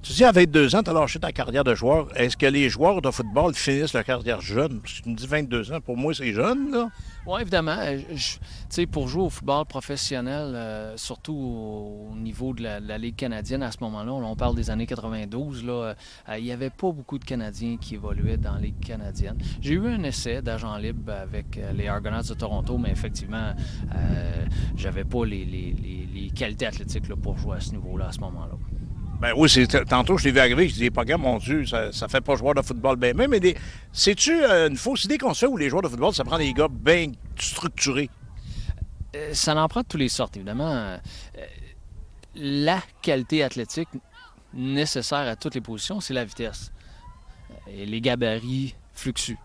Tu dis à 22 ans, tu as lâché ta carrière de joueur. Est-ce que les joueurs de football finissent leur carrière jeune? Parce que tu me dis 22 ans, pour moi, c'est jeune, là.
Oui, évidemment. Tu sais, pour jouer au football professionnel, surtout au niveau de la Ligue canadienne à ce moment-là, on parle des années 92, là, il n'y avait pas beaucoup de Canadiens qui évoluaient dans la Ligue canadienne. J'ai eu un essai d'agent libre avec les Argonauts de Toronto, mais effectivement, j'avais pas les qualités athlétiques là, pour jouer à ce niveau-là, à ce moment-là.
Ben oui, tantôt, je l'ai vu arriver, je disais, pas gars, mon Dieu, ça fait pas joueur de football bien. Mais c'est-tu une fausse idée qu'on se fait où les joueurs de football, ça prend des gars bien structurés?
Ça en prend de toutes les sortes, évidemment. La qualité athlétique nécessaire à toutes les positions, c'est la vitesse. Et les gabarits fluctuent.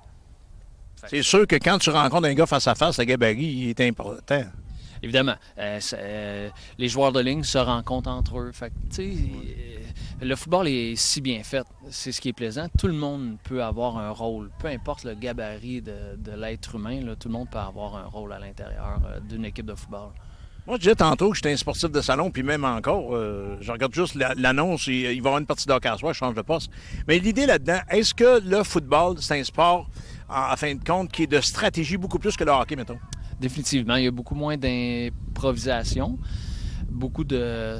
C'est sûr que quand tu rencontres un gars face à face, le gabarit, il est important.
Évidemment, les joueurs de ligne se rencontrent entre eux. Fait que, tu sais, le football est si bien fait. C'est ce qui est plaisant. Tout le monde peut avoir un rôle. Peu importe le gabarit de l'être humain, là, tout le monde peut avoir un rôle à l'intérieur d'une équipe de football.
Moi, je disais tantôt que j'étais un sportif de salon, puis même encore, je regarde juste l'annonce, et il va y avoir une partie de hockey à soir, je change de poste. Mais l'idée là-dedans, est-ce que le football, c'est un sport, en fin de compte, qui est de stratégie beaucoup plus que le hockey, mettons?
Définitivement. Il y a beaucoup moins d'improvisation, beaucoup de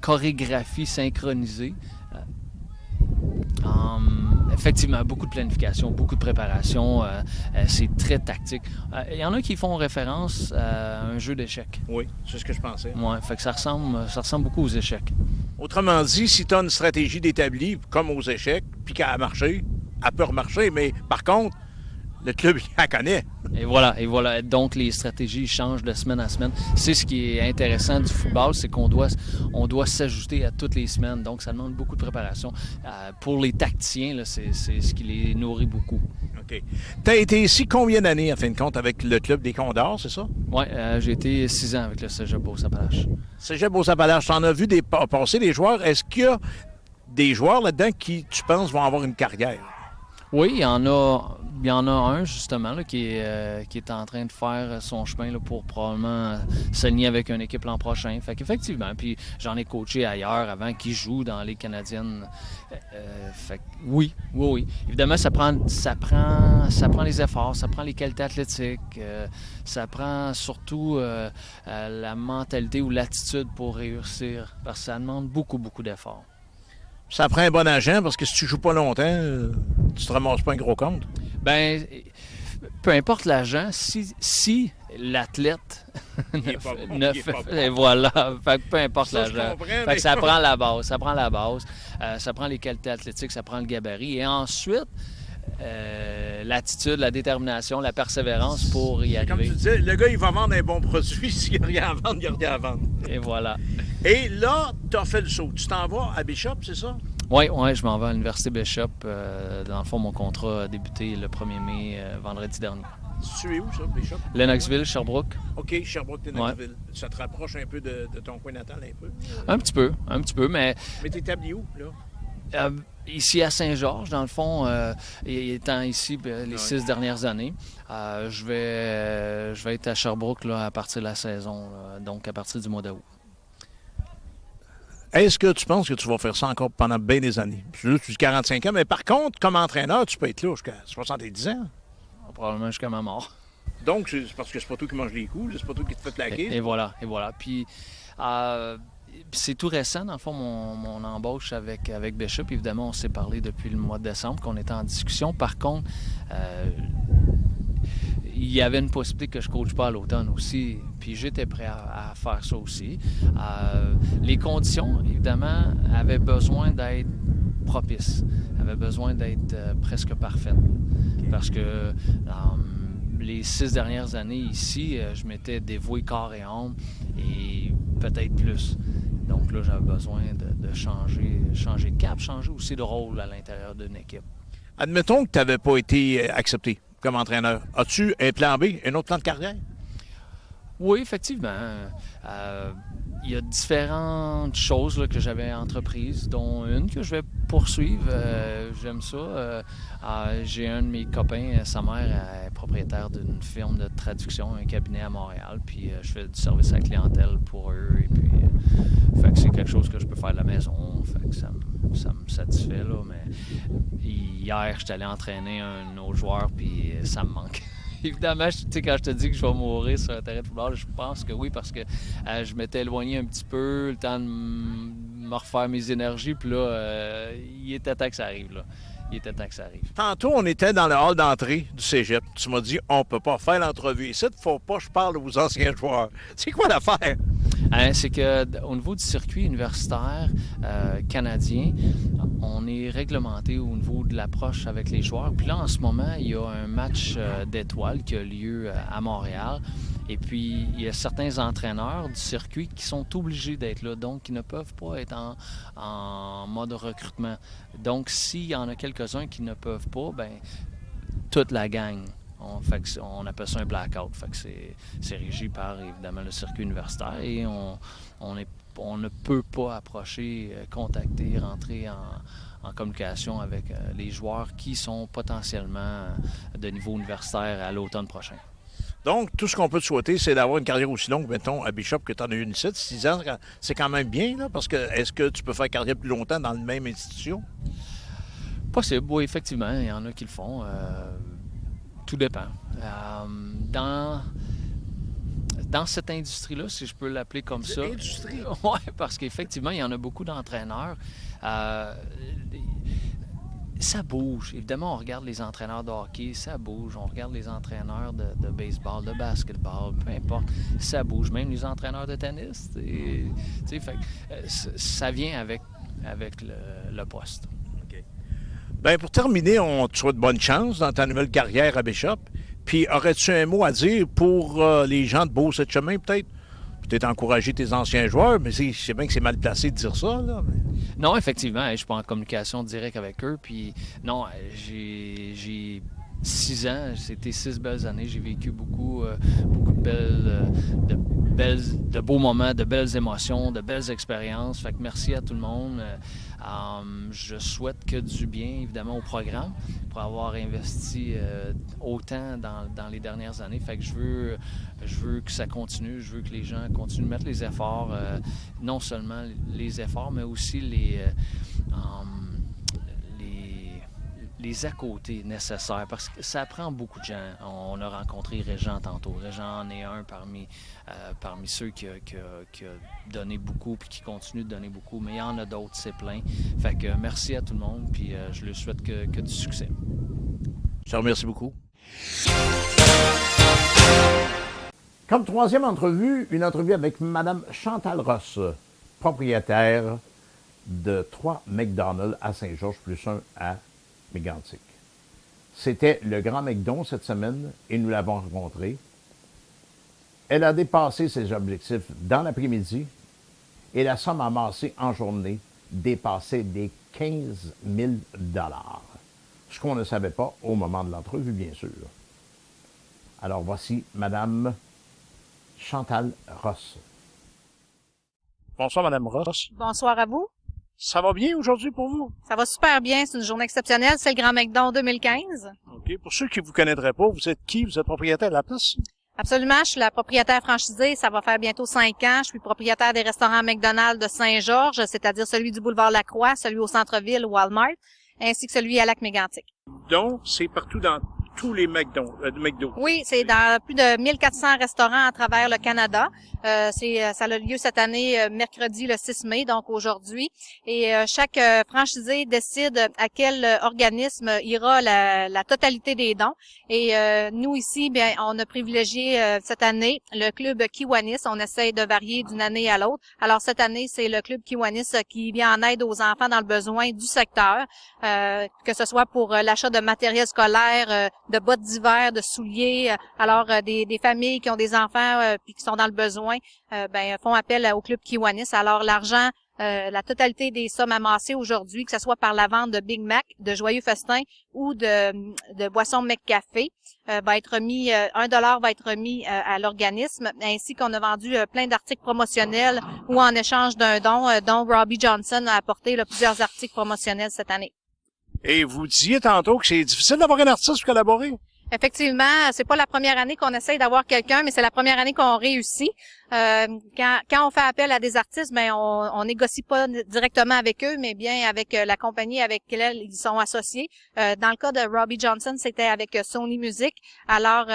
chorégraphie synchronisée. Effectivement, beaucoup de planification, beaucoup de préparation. C'est très tactique. Il y en a qui font référence à un jeu d'échecs.
Oui, c'est ce que je pensais.
Ouais, fait que ça ressemble beaucoup aux échecs.
Autrement dit, si tu as une stratégie d'établie, comme aux échecs, puis qu'elle a marché, elle peut remarcher, mais par contre, le club, il la connaît.
Et voilà. Donc, les stratégies changent de semaine à semaine. C'est ce qui est intéressant du football, c'est qu'on doit s'ajuster à toutes les semaines. Donc, ça demande beaucoup de préparation. Pour les tacticiens, là, c'est ce qui les nourrit beaucoup.
OK. Tu as été ici combien d'années, en fin de compte, avec le club des Condors, c'est ça?
Oui, j'ai été 6 ans avec le Cégep Beauce-Appalaches.
Cégep Beauce-Appalaches, tu en as vu passer des joueurs. Est-ce qu'il y a des joueurs là-dedans qui, tu penses, vont avoir une carrière?
Oui, il y en a un, justement, là, qui est en train de faire son chemin là, pour probablement s'aligner avec une équipe l'an prochain. Fait qu'effectivement, puis j'en ai coaché ailleurs avant qui joue dans les Canadiennes. Fait que oui. Évidemment, ça prend les efforts, ça prend les qualités athlétiques, ça prend surtout la mentalité ou l'attitude pour réussir, parce que ça demande beaucoup, beaucoup d'efforts.
Ça prend un bon agent parce que si tu joues pas longtemps, tu te ramasses pas un gros compte.
Ben, peu importe l'agent, si l'athlète ne fait... Et voilà, fait que peu importe l'agent. Fait que ça prend la base, ça prend les qualités athlétiques, ça prend le gabarit. Et ensuite, l'attitude, la détermination, la persévérance pour y arriver.
Comme tu disais, le gars, il va vendre un bon produit. S'il n'y a rien à vendre, il n'y a rien à vendre.
Et voilà.
Et là, tu as fait le saut. Tu t'en vas à Bishop, c'est ça?
Oui, je m'en vais à l'Université Bishop. Dans le fond, mon contrat a débuté le 1er mai, vendredi dernier.
Tu es où, ça, Bishop?
Lennoxville, Sherbrooke.
OK, Sherbrooke, Lennoxville. Ouais. Ça te rapproche un peu de ton coin natal, un peu?
Un petit peu, mais...
Mais t'es établi où, là?
Ici à Saint-Georges, dans le fond, étant ici les 6 dernières années, je vais être à Sherbrooke là, à partir de la saison, là, donc à partir du mois d'août.
Est-ce que tu penses que tu vas faire ça encore pendant bien des années? Puis là, tu dis 45 ans, mais par contre, comme entraîneur, tu peux être là jusqu'à 70 ans.
Probablement jusqu'à ma mort.
Donc, c'est parce que c'est pas toi qui mange les coups, c'est pas toi qui te fais plaquer.
Et voilà. Puis, c'est tout récent, dans le fond, mon embauche avec Bishop. Évidemment, on s'est parlé depuis le mois de décembre, qu'on était en discussion. Par contre, il y avait une possibilité que je ne coache pas à l'automne aussi, puis j'étais prêt à faire ça aussi. Les conditions, évidemment, avaient besoin d'être propices, avaient besoin d'être presque parfaites. Okay. Parce que les 6 dernières années ici, je m'étais dévoué corps et âme, et peut-être plus. Donc là, j'avais besoin de changer de cap, changer aussi de rôle à l'intérieur d'une équipe.
Admettons que tu n'avais pas été accepté comme entraîneur. As-tu un plan B, un autre plan de carrière?
Oui, effectivement. Il y a différentes choses là, que j'avais entreprises, dont une que je vais poursuivre. J'aime ça. J'ai un de mes copains, sa mère est propriétaire d'une firme de traduction, un cabinet à Montréal, puis je fais du service à la clientèle pour eux, et puis fait que c'est quelque chose que je peux faire de la maison, fait que ça me satisfait, là, mais hier, j'étais allé entraîner un autre joueur, puis ça me manque. Évidemment, tu sais, quand je te dis que je vais mourir sur un terrain de football, je pense que oui, parce que je m'étais éloigné un petit peu, le temps de me refaire mes énergies, puis là, il était temps que ça arrive, là. Il était temps que ça arrive.
Tantôt, on était dans le hall d'entrée du cégep. Tu m'as dit, on peut pas faire l'entrevue ici, il faut pas que je parle aux anciens joueurs. C'est quoi l'affaire?
C'est qu'au niveau du circuit universitaire canadien, on est réglementé au niveau de l'approche avec les joueurs. Puis là, en ce moment, il y a un match d'étoiles qui a lieu à Montréal. Et puis, il y a certains entraîneurs du circuit qui sont obligés d'être là, donc qui ne peuvent pas être en mode recrutement. Donc, s'il y en a quelques-uns qui ne peuvent pas, bien, toute la gang. On appelle ça un blackout. Fait que c'est régi par, évidemment, le circuit universitaire et on est on ne peut pas approcher, contacter, rentrer en communication avec les joueurs qui sont potentiellement de niveau universitaire à l'automne prochain.
Donc, tout ce qu'on peut te souhaiter, c'est d'avoir une carrière aussi longue, mettons, à Bishop, que tu en as eu une 6 ans. C'est quand même bien, là, parce que est-ce que tu peux faire carrière plus longtemps dans la même institution?
Possible, oui, effectivement. Il y en a qui le font. Tout dépend. Dans cette industrie-là, si je peux l'appeler comme ça.
Industrie?
Oui, parce qu'effectivement, il y en a beaucoup d'entraîneurs. Ça bouge. Évidemment, on regarde les entraîneurs de hockey, ça bouge. On regarde les entraîneurs de baseball, de basketball, peu importe, ça bouge. Même les entraîneurs de tennis. Ça vient avec le poste.
Okay. Bien, pour terminer, on te souhaite bonne chance dans ta nouvelle carrière à Bishop. Puis, aurais-tu un mot à dire pour les gens de Beauce-et-Chemin, peut-être? Peut-être encourager tes anciens joueurs, mais c'est bien que c'est mal placé de dire ça, là.
Non, effectivement, je suis pas en communication directe avec eux. Puis non, j'ai 6 ans, c'était 6 belles années. J'ai vécu beaucoup de beaux moments, de belles émotions, de belles expériences. Fait que merci à tout le monde. Je souhaite que du bien, évidemment, au programme pour avoir investi autant dans les dernières années. Fait que je veux que ça continue. Je veux que les gens continuent de mettre les efforts, non seulement les efforts, mais aussi les à-côtés nécessaires, parce que ça prend beaucoup de gens. On a rencontré Régent tantôt. Régent en est un parmi ceux qui a donné beaucoup puis qui continue de donner beaucoup, mais il y en a d'autres, c'est plein. Fait que merci à tout le monde, puis je leur souhaite que du succès.
Je te remercie beaucoup. Comme troisième entrevue, une entrevue avec Mme Chantal Ross, propriétaire de 3 McDonald's à Saint-Georges, plus un à Mégantic. C'était le Grand McDon cette semaine et nous l'avons rencontrée. Elle a dépassé ses objectifs dans l'après-midi et la somme amassée en journée dépassait les 15 000 $. Ce qu'on ne savait pas au moment de l'entrevue, bien sûr. Alors voici Mme Chantal Ross. Bonsoir, Mme Ross.
Bonsoir à vous.
Ça va bien aujourd'hui pour vous?
Ça va super bien. C'est une journée exceptionnelle. C'est le Grand McDon 2015.
OK. Pour ceux qui ne vous connaîtraient pas, vous êtes qui? Vous êtes propriétaire de la place?
Absolument. Je suis la propriétaire franchisée. Ça va faire bientôt 5 ans. Je suis propriétaire des restaurants McDonald's de Saint-Georges, c'est-à-dire celui du boulevard Lacroix, celui au centre-ville, Walmart, ainsi que celui à Lac-Mégantic.
Donc, c'est partout dans tous les McDo.
Oui, c'est dans plus de 1400 restaurants à travers le Canada. Ça a lieu cette année, mercredi le 6 mai, donc aujourd'hui. Et chaque franchisé décide à quel organisme ira la totalité des dons. Et nous ici, bien, on a privilégié cette année le club Kiwanis. On essaie de varier d'une année à l'autre. Alors cette année, c'est le club Kiwanis qui vient en aide aux enfants dans le besoin du secteur, que ce soit pour l'achat de matériel scolaire, de bottes d'hiver, de souliers. Alors des familles qui ont des enfants puis qui sont dans le besoin, font appel au club Kiwanis. Alors l'argent, la totalité des sommes amassées aujourd'hui, que ce soit par la vente de Big Mac, de Joyeux Festin ou de boissons McCafé, va être remis, $1 va être remis à l'organisme, ainsi qu'on a vendu plein d'articles promotionnels ou en échange d'un don, dont Robbie Johnson a apporté plusieurs articles promotionnels cette année.
Et vous disiez tantôt que c'est difficile d'avoir un artiste pour collaborer.
Effectivement, c'est pas la première année qu'on essaye d'avoir quelqu'un, mais c'est la première année qu'on réussit. Quand on fait appel à des artistes, on négocie pas directement avec eux, mais bien avec la compagnie avec laquelle ils sont associés. Dans le cas de Robbie Johnson, c'était avec Sony Music. Alors,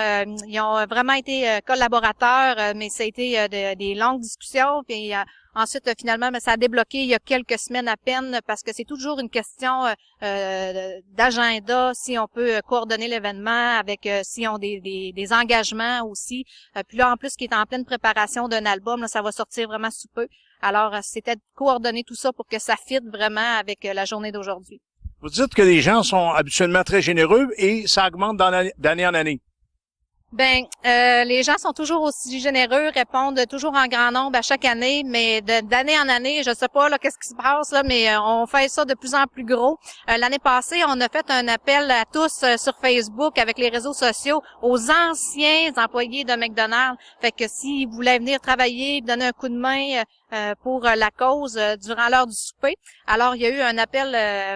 ils ont vraiment été collaborateurs, mais ça a été des longues discussions. Puis ensuite, finalement, ça a débloqué il y a quelques semaines à peine, parce que c'est toujours une question d'agenda, si on peut coordonner l'événement avec si on des engagements aussi. Puis là, en plus, qui est en pleine préparation d'un album, là, ça va sortir vraiment sous peu. Alors, c'était de coordonner tout ça pour que ça fitte vraiment avec la journée d'aujourd'hui.
Vous dites que les gens sont habituellement très généreux et ça augmente d'année en année.
Les gens sont toujours aussi généreux, répondent toujours en grand nombre à chaque année, mais d'année en année, je sais pas là qu'est-ce qui se passe là, mais on fait ça de plus en plus gros. L'année passée, on a fait un appel à tous sur Facebook avec les réseaux sociaux aux anciens employés de McDonald's. Fait que s'ils voulaient venir travailler, donner un coup de main pour la cause durant l'heure du souper. Alors, il y a eu un appel,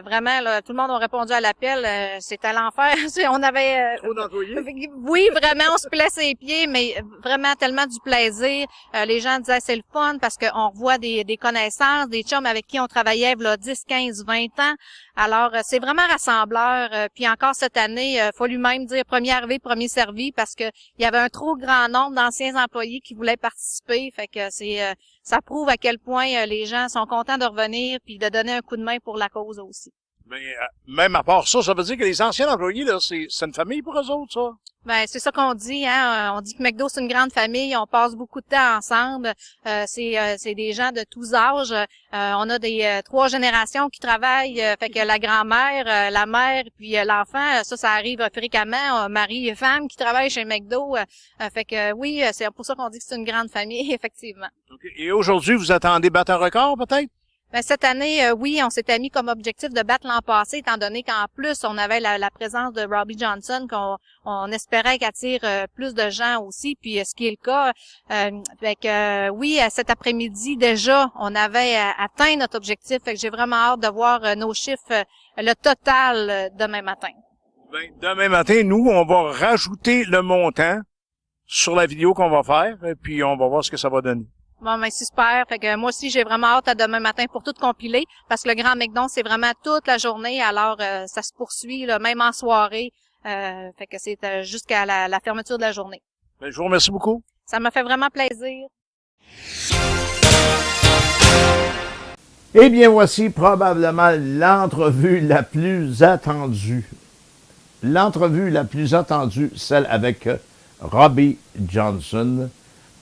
vraiment, là, tout le monde a répondu à l'appel. C'était l'enfer. On avait...
Trop d'employés?
Oui, vraiment, on se plaît ses pieds, mais vraiment tellement du plaisir. Les gens disaient c'est le fun parce qu'on revoit des connaissances, des chums avec qui on travaillait là, 10, 15, 20 ans. Alors, c'est vraiment rassembleur. Puis encore cette année, fallu même dire premier arrivé, premier servi parce que il y avait un trop grand nombre d'anciens employés qui voulaient participer. Fait que ça prouve à quel point les gens sont contents de revenir puis de donner un coup de main pour la cause aussi.
Mais même à part ça, ça veut dire que les anciens employés, là, c'est une famille pour eux autres, ça?
Ben c'est ça qu'on dit, hein. On dit que McDo c'est une grande famille, on passe beaucoup de temps ensemble. C'est des gens de tous âges. On a des 3 générations qui travaillent. Fait que la grand-mère, la mère, puis l'enfant, ça arrive fréquemment. Mari et femme qui travaillent chez McDo. Fait que oui, c'est pour ça qu'on dit que c'est une grande famille, effectivement.
Okay. Et aujourd'hui, vous attendez battre un record, peut-être?
Ben, cette année, oui, on s'était mis comme objectif de battre l'an passé, étant donné qu'en plus, on avait la présence de Robbie Johnson, qu'on espérait qu'il attire plus de gens aussi, puis ce qui est le cas. Fait que, oui, cet après-midi, déjà, on avait atteint notre objectif. Fait que j'ai vraiment hâte de voir nos chiffres, le total demain matin.
Ben, demain matin, nous, on va rajouter le montant sur la vidéo qu'on va faire, et puis on va voir ce que ça va donner.
Bon, ben, super. Fait que moi aussi, j'ai vraiment hâte à demain matin pour tout compiler, parce que le Grand McDon, c'est vraiment toute la journée, alors ça se poursuit, là, même en soirée. Fait que c'est jusqu'à la fermeture de la journée.
Ben, je vous remercie beaucoup.
Ça m'a fait vraiment plaisir.
Eh bien, voici probablement l'entrevue la plus attendue. L'entrevue la plus attendue, celle avec Robbie Johnson,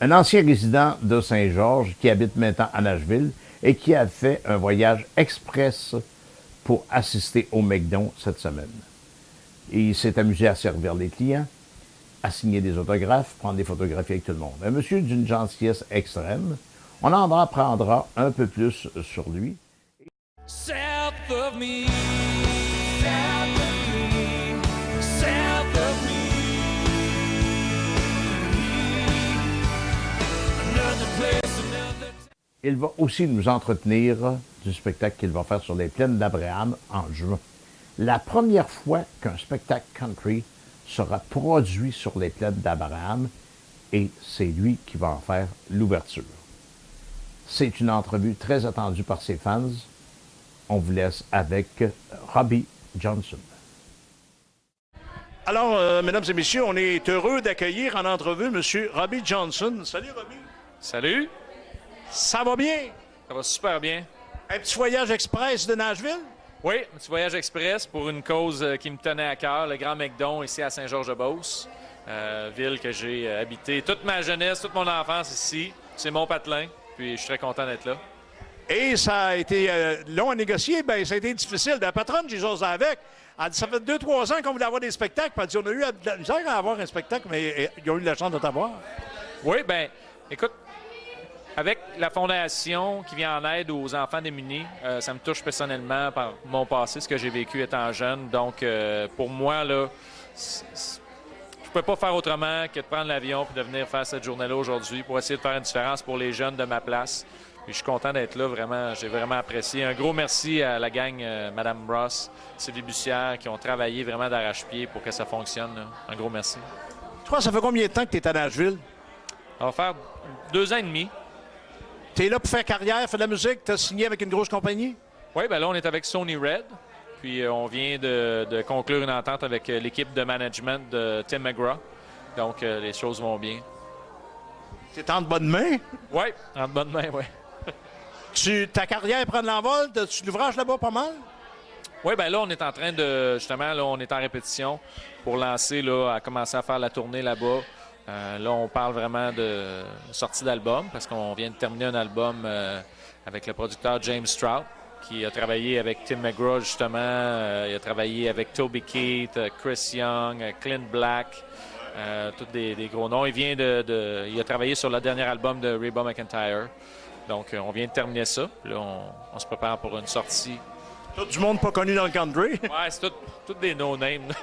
un ancien résident de Saint-Georges qui habite maintenant à Nashville et qui a fait un voyage express pour assister au McDon cette semaine. Et il s'est amusé à servir les clients, à signer des autographes, prendre des photographies avec tout le monde. Un monsieur d'une gentillesse extrême. On en apprendra un peu plus sur lui.
South of me, south of me, south of me. Another place, another.
Il va aussi nous entretenir du spectacle qu'il va faire sur les plaines d'Abraham en juin. La première fois qu'un spectacle country sera produit sur les plaines d'Abraham, et c'est lui qui va en faire l'ouverture. C'est une entrevue très attendue par ses fans. On vous laisse avec Robbie Johnson.
Alors, mesdames et messieurs, on est heureux d'accueillir en entrevue M. Robbie Johnson. Salut, Robbie.
Salut,
Ça va bien?
ça va super bien.
Un petit voyage express de Nashville?
Oui, un petit voyage express pour une cause qui me tenait à cœur, le Grand McDon ici à Saint-Georges-de-Beauce, ville que j'ai habité toute ma jeunesse, toute mon enfance ici. C'est mon patelin, puis je suis très content d'être là.
Et ça a été long à négocier, ben ça a été difficile. La patronne, j'ai jasé avec. Elle dit, ça fait 2-3 ans qu'on voulait avoir des spectacles. Puis elle dit, on a eu de la misère à avoir un spectacle, mais ils ont eu la chance de t'avoir.
Oui, ben, écoute, avec la fondation qui vient en aide aux enfants démunis, ça me touche personnellement par mon passé, ce que j'ai vécu étant jeune. Donc, pour moi, là, je peux pas faire autrement que de prendre l'avion et de venir faire cette journée-là aujourd'hui pour essayer de faire une différence pour les jeunes de ma place. Puis je suis content d'être là, vraiment, j'ai vraiment apprécié. Un gros merci à la gang Mme Ross, Sylvie Bussière, qui ont travaillé vraiment d'arrache-pied pour que ça fonctionne. Là. Un gros merci.
Toi, ça fait combien de temps que tu es à Nashville?
On va faire 2 ans et demi.
Tu es là pour faire carrière, faire de la musique, tu as signé avec une grosse compagnie?
Oui, bien là, on est avec Sony Red. Puis on vient de conclure une entente avec l'équipe de management de Tim McGraw. Donc, les choses vont bien.
Tu es en de bonnes mains?
Oui, en bonne main, oui.
Ta carrière prend de l'envol? Tu de l'ouvrage là-bas pas mal?
Oui, bien là, on est en train de... Justement, là, on est en répétition pour lancer, là, à commencer à faire la tournée là-bas. Là, on parle vraiment de sortie d'album parce qu'on vient de terminer un album avec le producteur James Stroud qui a travaillé avec Tim McGraw, justement. Il a travaillé avec Toby Keith, Chris Young, Clint Black, tous des gros noms. Il a travaillé sur le dernier album de Reba McEntire. Donc, on vient de terminer ça. Puis là, on se prépare pour une sortie.
Tout du monde pas connu dans le country.
Ouais, c'est tout des no-names.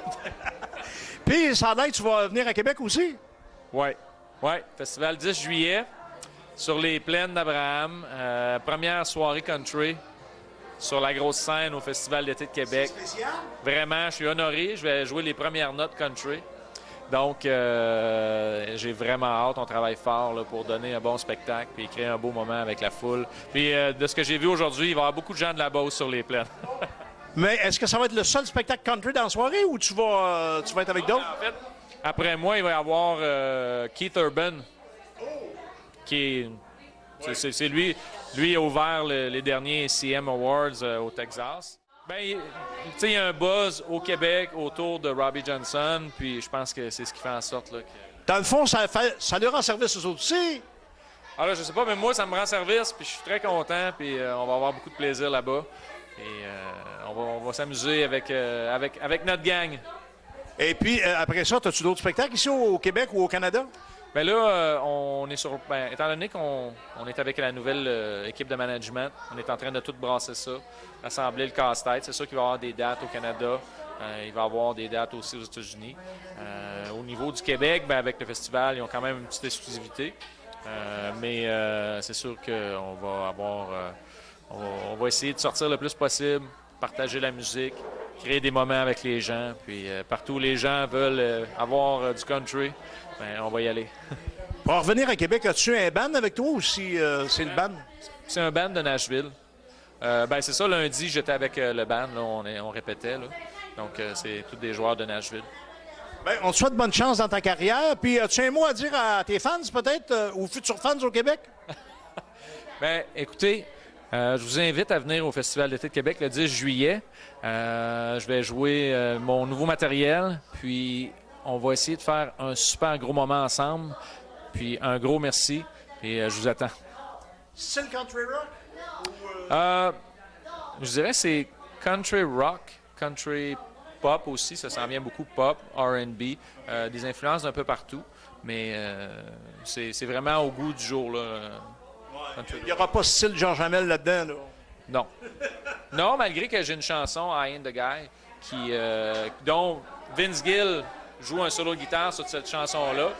Puis, ça a l'air que tu vas venir à Québec aussi?
Oui. Festival 10 juillet. sur les plaines d'Abraham. Première soirée country sur la grosse scène au Festival d'été de Québec. Vraiment, je suis honoré. Je vais jouer les premières notes country. Donc, j'ai vraiment hâte. On travaille fort là, pour donner un bon spectacle et créer un beau moment avec la foule. Puis, de ce que j'ai vu aujourd'hui, il va y avoir beaucoup de gens de la Beauce sur les plaines.
Mais est-ce que ça va être le seul spectacle country dans la soirée ou tu vas être avec d'autres?
En fait, après moi, il va y avoir Keith Urban, qui est... C'est lui. Lui a ouvert les derniers CM Awards au Texas. Ben, tu sais, il y a un buzz au Québec autour de Robbie Johnson, puis je pense que c'est ce qui fait en sorte là, que...
Dans le fond, ça leur rend service aux autres aussi.
Alors là, je sais pas, mais moi, ça me rend service, puis je suis très content, puis on va avoir beaucoup de plaisir là-bas. Et on va s'amuser avec notre gang.
Et puis, après ça, as-tu d'autres spectacles ici au Québec ou au Canada?
Bien là, on est sur... Ben, étant donné qu'on est avec la nouvelle équipe de management, on est en train de tout brasser ça, assembler le casse-tête. C'est sûr qu'il va y avoir des dates au Canada. Il va y avoir des dates aussi aux États-Unis. Au niveau du Québec, ben, avec le festival, ils ont quand même une petite exclusivité. Mais c'est sûr qu'on va avoir... on va essayer de sortir le plus possible, partager la musique, créer des moments avec les gens. Puis partout où les gens veulent avoir du country, ben, on va y aller.
Pour en revenir à Québec, as-tu un band avec toi ou si c'est le band?
C'est un band de Nashville. Ben, c'est ça, lundi, j'étais avec le band, là, on répétait. Là. Donc, c'est tous des joueurs de Nashville.
Ben, on te souhaite bonne chance dans ta carrière. Puis, as-tu un mot à dire à tes fans, peut-être, ou futurs fans au Québec?
Ben, écoutez, je vous invite à venir au Festival d'été de Québec le 10 juillet. Je vais jouer mon nouveau matériel, puis on va essayer de faire un super gros moment ensemble. Puis un gros merci, et je vous attends.
C'est le country rock?
Je dirais que c'est country rock, country pop aussi, ça s'en vient beaucoup pop, R&B, des influences d'un peu partout, mais c'est vraiment au goût du jour, là.
Il n'y aura pas style Georges Hamel là-dedans, là.
Non. Non, malgré que j'ai une chanson, I Ain't the Guy, dont Vince Gill joue un solo de guitare sur cette chanson-là.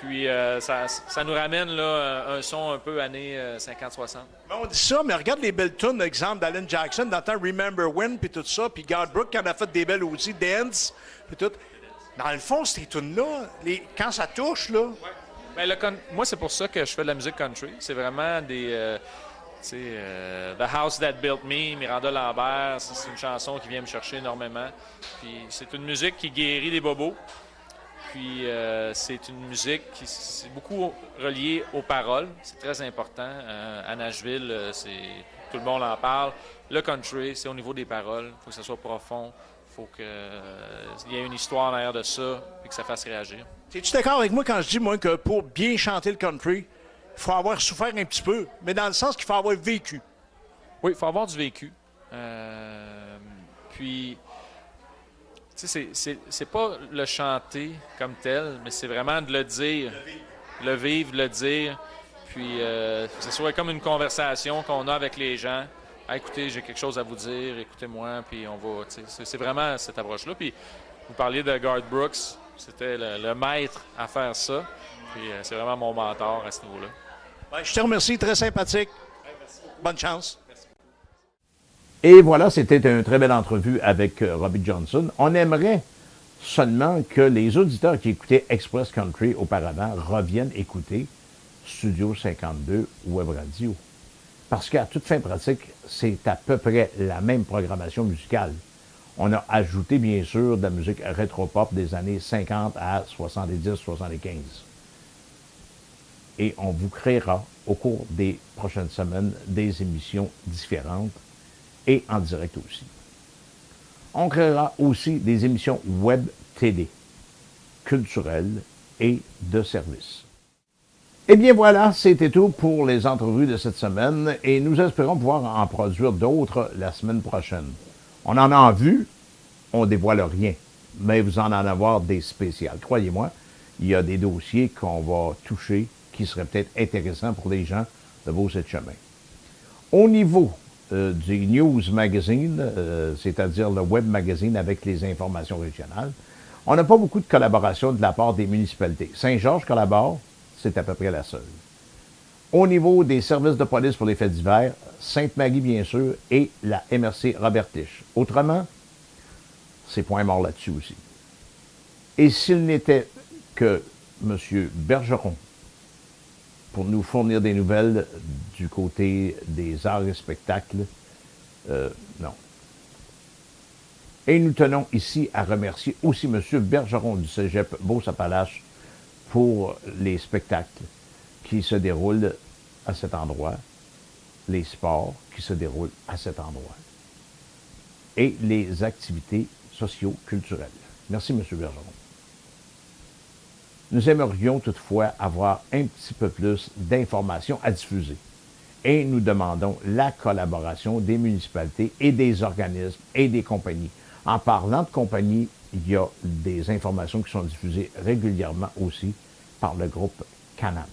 Puis ça nous ramène là, un son un peu années 50-60.
On dit ça, mais regarde les belles tunes, exemple d'Alan Jackson, dans le temps Remember When, puis tout ça, puis Garth Brooks qui en a fait des belles aussi, Dance, puis tout. Dans le fond, ces tunes-là, quand ça touche, là...
Ouais. Ben, moi, c'est pour ça que je fais de la musique country. C'est vraiment des... The House That Built Me, Miranda Lambert, c'est une chanson qui vient me chercher énormément. Puis c'est une musique qui guérit des bobos. Puis c'est une musique qui c'est beaucoup reliée aux paroles. C'est très important. À Nashville, tout le monde en parle. Le country, c'est au niveau des paroles. Il faut que ça soit profond. Il faut qu'il y ait une histoire derrière de ça et que ça fasse réagir.
Es-tu d'accord avec moi quand je dis, moi, que pour bien chanter le country, il faut avoir souffert un petit peu, mais dans le sens qu'il faut avoir vécu?
Oui, il faut avoir du vécu. Puis... Tu sais, c'est pas le chanter comme tel, mais c'est vraiment de le dire, le vivre, le dire. Puis, que ce soit comme une conversation qu'on a avec les gens. Ah, écoutez, j'ai quelque chose à vous dire, écoutez-moi, puis on va. C'est vraiment cette approche-là. Puis, vous parliez de Garth Brooks, c'était le maître à faire ça. Puis, c'est vraiment mon mentor à ce niveau-là.
Ben, je te remercie, très sympathique. Bonne chance.
Et voilà, c'était une très belle entrevue avec Robbie Johnson. On aimerait seulement que les auditeurs qui écoutaient Express Country auparavant reviennent écouter Studio 52 Web Radio. Parce qu'à toute fin pratique, c'est à peu près la même programmation musicale. On a ajouté, bien sûr, de la musique rétro-pop des années 50 à 70-75. Et on vous créera, au cours des prochaines semaines, des émissions différentes et en direct aussi. On créera aussi des émissions web télé, culturelles et de services. Eh bien voilà, c'était tout pour les entrevues de cette semaine et nous espérons pouvoir en produire d'autres la semaine prochaine. On en a vu, on dévoile rien, mais vous en avoir des spéciales. Croyez-moi, il y a des dossiers qu'on va toucher qui seraient peut-être intéressants pour les gens de Beauce-et-Chemin. Au niveau du News Magazine, c'est-à-dire le web magazine avec les informations régionales. On n'a pas beaucoup de collaboration de la part des municipalités. Saint-Georges collabore, c'est à peu près la seule. Au niveau des services de police pour les faits divers, Sainte-Marie, bien sûr, et la MRC Robertiche. Autrement, c'est point mort là-dessus aussi. Et s'il n'était que M. Bergeron pour nous fournir des nouvelles du côté des arts et spectacles, non. Et nous tenons ici à remercier aussi M. Bergeron du Cégep Beauce-Appalaches pour les spectacles qui se déroulent à cet endroit, les sports qui se déroulent à cet endroit et les activités socio-culturelles. Merci, M. Bergeron. Nous aimerions toutefois avoir un petit peu plus d'informations à diffuser et nous demandons la collaboration des municipalités et des organismes et des compagnies. En parlant de compagnies, il y a des informations qui sont diffusées régulièrement aussi par le groupe Canam.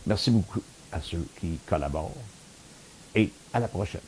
Merci beaucoup à ceux qui collaborent et à la prochaine.